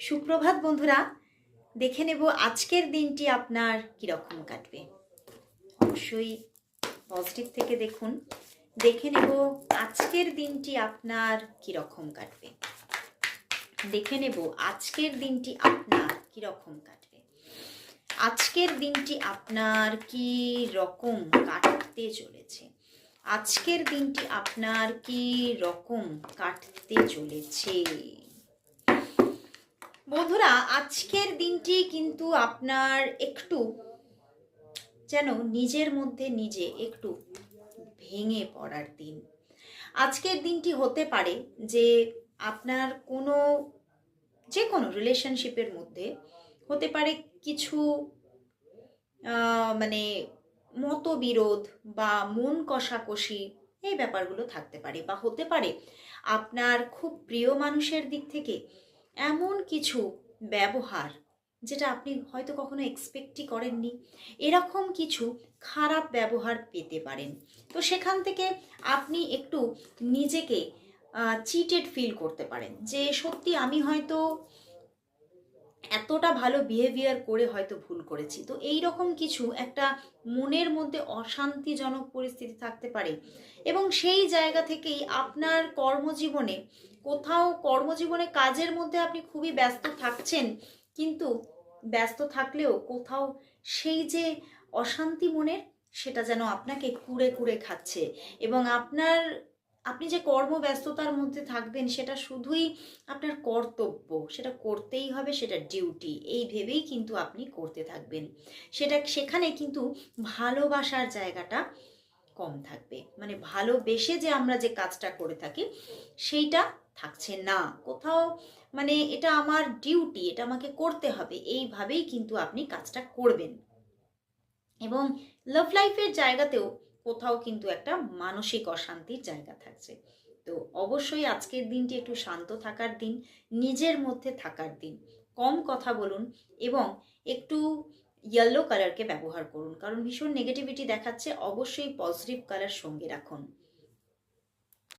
সুপ্রভাত বন্ধুরা, দেখে নেব আজকের দিনটি আপনার কীরকম কাটবে। অবশ্যই পজিটিভ থেকে দেখুন। দেখে নেব আজকের দিনটি আপনার কীরকম কাটবে। দেখে নেব আজকের দিনটি আপনার কীরকম কাটবে। আজকের দিনটি আপনার কি রকম কাটতে চলেছে। আজকের দিনটি আপনার কি রকম কাটতে চলেছে। বন্ধুরা, আজকের দিনটি কিন্তু আপনার একটু যেন নিজের মধ্যে নিজে একটু ভেঙে পড়ার দিন। আজকের দিনটি হতে পারে যে আপনার যে কোনো রিলেশনশিপের মধ্যে হতে পারে কিছু মানে মতবিরোধ বা মন কষাকষি, এই ব্যাপারগুলো থাকতে পারে। বা হতে পারে আপনার খুব প্রিয় মানুষের দিক থেকে এমন কিছু ব্যবহার যেটা আপনি হয়তো কখনো এক্সপেক্টই করেননি, এরকম কিছু খারাপ ব্যবহার পেতে পারেন। তো সেখান থেকে আপনি একটু নিজেকে চিটেড ফিল করতে পারেন যে সত্যি আমি হয়তো এতটা ভালো বিহেভিয়ার করে হয়তো ভুল করেছি। তো এই রকম কিছু একটা মনের মধ্যে অশান্তিজনক পরিস্থিতি থাকতে পারে। এবং সেই জায়গা থেকেই আপনার কর্মজীবনে কাজের মধ্যে আপনি খুবই ব্যস্ত থাকছেন, কিন্তু ব্যস্ত থাকলেও কোথাও সেই যে অশান্তি মনের, সেটা যেন আপনাকে কুরে কুরে খাচ্ছে। এবং আপনি যে কর্মব্যস্ততার মধ্যে থাকবেন সেটা শুধুই আপনার কর্তব্য, সেটা করতেই হবে, সেটা ডিউটি, এই ভেবেই কিন্তু আপনি করতে থাকবেন। সেখানে কিন্তু ভালোবাসার জায়গাটা কম থাকবে। মানে ভালোবেসে যে আমরা যে কাজটা করে থাকি সেইটা থাকছে না কোথাও। মানে এটা আমার ডিউটি, এটা আমাকে করতে হবে, এইভাবেই কিন্তু আপনি কাজটা করবেন। এবং লাভ লাইফের জায়গাতেও কোথাও কিন্তু একটা মানসিক অশান্তির জায়গা থাকছে। তো অবশ্যই আজকের দিনটি একটু শান্ত থাকার দিন, নিজের মধ্যে থাকার দিন। কম কথা বলুন এবং একটু ইয়েলো কালারকে ব্যবহার করুন, কারণ ভীষণ নেগেটিভিটি দেখাচ্ছে। অবশ্যই পজিটিভ কালার সঙ্গে রাখুন।